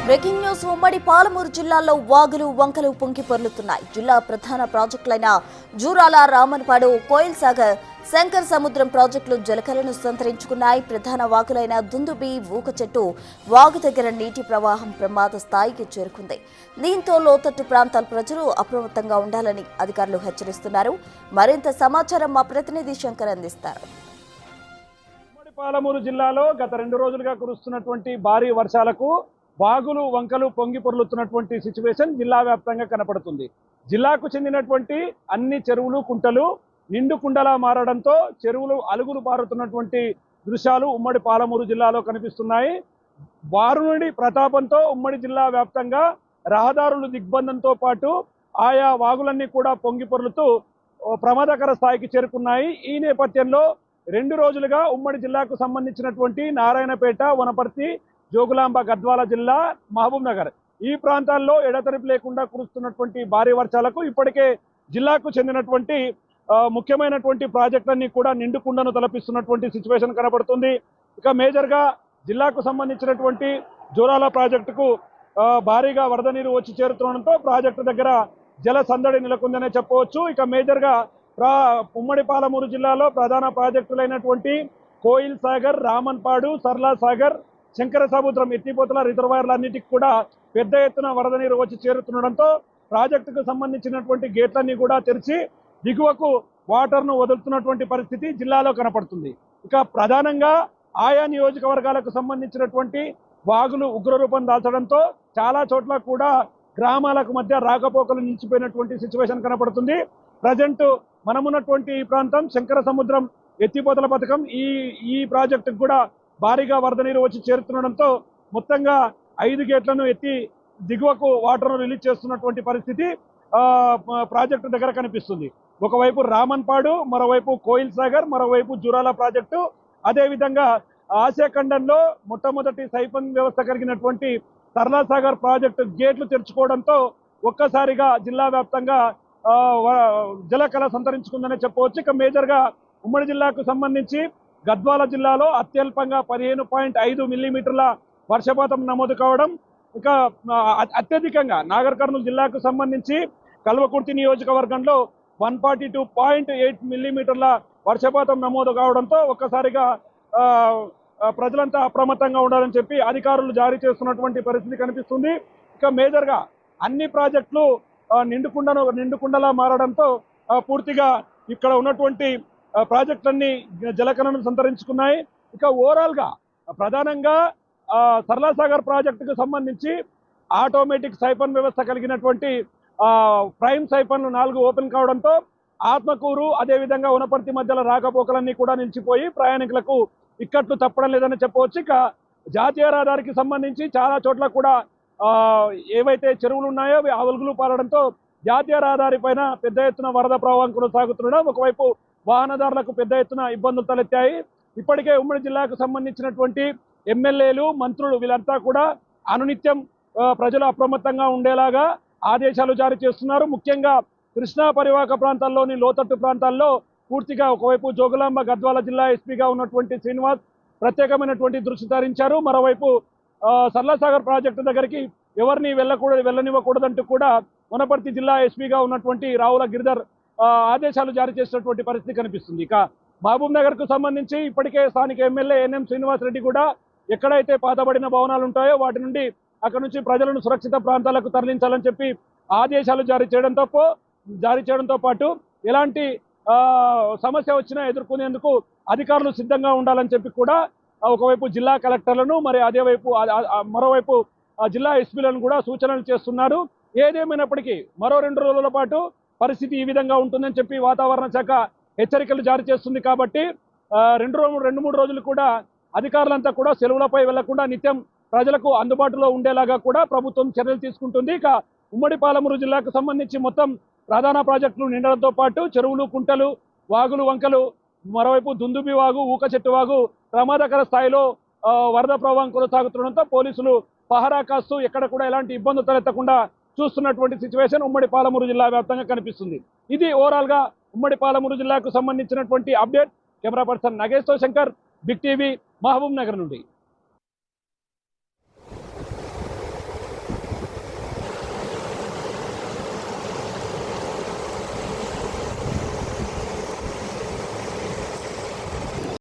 Breaking news ఉమ్మడి పాలమూరు జిల్లాలో వాగులు వంకలు పొంగి పొర్లుతున్నాయి. జిల్లా ప్రధాన ప్రాజెక్టులైన జూరాల, రామన్పాడు, కోయిల్ సాగర్, శంకర్ సముద్రం ప్రాజెక్టులు జలకలను సంతరించుకున్నాయి. ప్రధాన వాగులైన దుందుబి, ఊకచెట్టు వాగు దగ్గర నీటి ప్రవాహం ప్రమాద స్థాయికి చేరుకుంది. దీంతో లోతట్టు ప్రాంతాల ప్రజలు అప్రమత్తంగా ఉండాలని అధికారులు హెచ్చరిస్తున్నారు. మరింత సమాచారం మా ప్రతినిధి శంకర్ అందిస్తారు. పాలమూరు జిల్లాలో గత 2 రోజులుగా కురుస్తున్నటువంటి భారీ వర్షాలకు వాగులు వంకలు పొంగి పొర్లుతున్నటువంటి సిచ్యువేషన్ జిల్లా వ్యాప్తంగా కనపడుతుంది. జిల్లాకు చెందినటువంటి అన్ని చెరువులు, కుంటలు నిండు కుండలా మారడంతో చెరువులు అలుగులు పారుతున్నటువంటి దృశ్యాలు ఉమ్మడి పాలమూరు జిల్లాలో కనిపిస్తున్నాయి. వారునుడి ప్రతాపంతో ఉమ్మడి జిల్లా వ్యాప్తంగా రహదారులు దిగ్బంధంతో పాటు ఆయా వాగులన్నీ కూడా పొంగి పొర్లుతూ ప్రమాదకర స్థాయికి చేరుకున్నాయి. ఈ నేపథ్యంలో 2 రోజులుగా ఉమ్మడి జిల్లాకు సంబంధించినటువంటి నారాయణపేట, వనపర్తి, జోగులాంబ, గద్వాల జిల్లా, మహబూబ్ నగర్ ఈ ప్రాంతాల్లో ఎడతెరిపి లేకుండా కురుస్తున్నటువంటి భారీ వర్షాలకు ఇప్పటికే జిల్లాకు చెందినటువంటి ముఖ్యమైనటువంటి ప్రాజెక్టులన్నీ కూడా నిండుకుండను తలపిస్తున్నటువంటి సిచ్యువేషన్ కనబడుతుంది. ఇక మేజర్గా జిల్లాకు సంబంధించినటువంటి జూరాల ప్రాజెక్టుకు భారీగా వరద నీరు వచ్చి చేరుతుండడంతో ప్రాజెక్టు దగ్గర జల సందడి నెలకొందనే చెప్పవచ్చు. ఇక మేజర్గా ఉమ్మడి పాలమూరు జిల్లాలో ప్రధాన ప్రాజెక్టులైనటువంటి కోయిల్ సాగర్, రామన్పాడు, సర్లా సాగర్, శంకర సముద్రం ఎత్తిపోతల రిజర్వాయర్లన్నిటికీ కూడా పెద్ద ఎత్తున వరద నీరు వచ్చి చేరుతుండడంతో ప్రాజెక్టుకు సంబంధించినటువంటి గేట్లన్నీ కూడా తెరిచి దిగువకు వాటర్ను వదులుతున్నటువంటి పరిస్థితి జిల్లాలో కనపడుతుంది. ఇక ప్రధానంగా ఆయా నియోజకవర్గాలకు సంబంధించినటువంటి వాగులు ఉగ్రరూపం దాల్చడంతో చాలా చోట్ల కూడా గ్రామాలకు మధ్య రాకపోకలు నిలిచిపోయినటువంటి సిచ్యువేషన్ కనపడుతుంది. ప్రజెంట్ మనమున్నటువంటి ఈ ప్రాంతం శంకర సముద్రం ఎత్తిపోతల పథకం ఈ ప్రాజెక్టుకు కూడా భారీగా వరద నీరు వచ్చి చేరుతుండడంతో మొత్తంగా 5 గేట్లను ఎత్తి దిగువకు వాటర్ను రిలీజ్ చేస్తున్నటువంటి పరిస్థితి ప్రాజెక్టు దగ్గర కనిపిస్తుంది. ఒకవైపు రామన్పాడు, మరోవైపు కోయిల్ సాగర్, మరోవైపు జూరాల ప్రాజెక్టు, అదేవిధంగా ఆసియా ఖండంలో మొట్టమొదటి సైఫన్ వ్యవస్థ కలిగినటువంటి సర్లా సాగర్ ప్రాజెక్టు గేట్లు తెరుచుకోవడంతో ఒక్కసారిగా జిల్లా వ్యాప్తంగా జలకళ సంతరించుకుందనే చెప్పవచ్చు. ఇక మేజర్గా ఉమ్మడి జిల్లాకు సంబంధించి గద్వాల జిల్లాలో అత్యల్పంగా 15.5 మిల్లీమీటర్ల వర్షపాతం నమోదు కావడం, ఇక అత్యధికంగా నాగర్ కర్నూలు జిల్లాకు సంబంధించి కల్వకుర్తి నియోజకవర్గంలో 142.8 మిల్లీమీటర్ల వర్షపాతం నమోదు కావడంతో ఒక్కసారిగా ప్రజలంతా అప్రమత్తంగా ఉండాలని చెప్పి అధికారులు జారీ చేస్తున్నటువంటి పరిస్థితి కనిపిస్తుంది. ఇక మేజర్గా అన్ని ప్రాజెక్టులు నిండుకుండలా మారడంతో పూర్తిగా ఇక్కడ ఉన్నటువంటి ప్రాజెక్టులన్నీ జలకలను సంతరించుకున్నాయి. ఇక ఓవరాల్గా ప్రధానంగా సర్లా సాగర్ ప్రాజెక్టుకు సంబంధించి ఆటోమేటిక్ సైఫన్ వ్యవస్థ కలిగినటువంటి ప్రైమ్ సైఫన్లు 4 ఓపెన్ కావడంతో ఆత్మకూరు, అదేవిధంగా వనపర్తి మధ్యలో రాకపోకలన్నీ కూడా నిలిచిపోయి ప్రయాణికులకు ఇక్కట్లు తప్పడం లేదని చెప్పవచ్చు. ఇక జాతీయ రహదారికి సంబంధించి చాలా చోట్ల కూడా ఏవైతే చెరువులు ఉన్నాయో అవి అలుగులు పారడంతో జాతీయ రహదారి పైన పెద్ద ఎత్తున వరద ప్రవాహం కొనసాగుతుండడం, ఒకవైపు వాహనదారులకు పెద్ద ఎత్తున ఇబ్బందులు తలెత్తాయి. ఇప్పటికే ఉమ్మడి జిల్లాకు సంబంధించినటువంటి ఎమ్మెల్యేలు, మంత్రులు వీళ్ళంతా కూడా అనునిత్యం ప్రజలు అప్రమత్తంగా ఉండేలాగా ఆదేశాలు జారీ చేస్తున్నారు. ముఖ్యంగా కృష్ణా పరివాహక ప్రాంతాల్లోని లోతట్టు ప్రాంతాల్లో పూర్తిగా ఒకవైపు జోగులాంబ, గద్వాల జిల్లా ఎస్పీగా ఉన్నటువంటి శ్రీనివాస్ ప్రత్యేకమైనటువంటి దృష్టి సారించారు. మరోవైపు సర్లా సాగర్ ప్రాజెక్టు దగ్గరికి ఎవరిని వెళ్ళనివ్వకూడదంటూ కూడా వనపర్తి జిల్లా ఎస్పీగా ఉన్నటువంటి రావుల గిరిధర్ ఆదేశాలు జారీ చేసినటువంటి పరిస్థితి కనిపిస్తుంది. ఇక మహబూబ్ నగర్కు సంబంధించి ఇప్పటికే స్థానిక ఎమ్మెల్యే ఎన్ఎం శ్రీనివాస్ రెడ్డి కూడా ఎక్కడైతే పాతబడిన భవనాలు ఉంటాయో వాటి నుండి అక్కడ నుంచి ప్రజలను సురక్షిత ప్రాంతాలకు తరలించాలని చెప్పి ఆదేశాలు జారీ చేయడంతో పాటు ఎలాంటి సమస్య వచ్చినా ఎదుర్కొనేందుకు అధికారులు సిద్ధంగా ఉండాలని చెప్పి కూడా ఒకవైపు జిల్లా కలెక్టర్లను మరోవైపు జిల్లా ఎస్పీలను కూడా సూచనలు చేస్తున్నారు. ఏదేమైనప్పటికీ మరో 2 రోజుల పాటు పరిస్థితి ఈ విధంగా ఉంటుందని చెప్పి వాతావరణ శాఖ హెచ్చరికలు జారీ చేస్తుంది. కాబట్టి 2-3 రోజులు కూడా అధికారులంతా కూడా సెలవులపై వెళ్లకుండా నిత్యం ప్రజలకు అందుబాటులో ఉండేలాగా కూడా ప్రభుత్వం చర్యలు తీసుకుంటుంది. ఇక ఉమ్మడి పాలమూరు జిల్లాకు సంబంధించి మొత్తం ప్రధాన ప్రాజెక్టులు నిండడంతో పాటు చెరువులు, కుంటలు, వాగులు, వంకలు, మరోవైపు దుందుబి వాగు, ఊకచెట్టు వాగు ప్రమాదకర స్థాయిలో వరద ప్రవాహం కొనసాగుతుండడంతో పోలీసులు పహరా కాస్తూ ఎక్కడ కూడా ఎలాంటి ఇబ్బందులు తలెత్తకుండా చూస్తున్నటువంటి సిచ్యువేషన్ ఉమ్మడి పాలమూరు జిల్లా వ్యాప్తంగా కనిపిస్తుంది. ఇది ఓవరాల్ గా ఉమ్మడి పాలమూరు జిల్లాకు సంబంధించినటువంటి అప్డేట్. కెమెరా పర్సన్ నగేష్ తో శంకర్, బిగ్ టీవీ, మహబూబ్ నగర్ నుండి.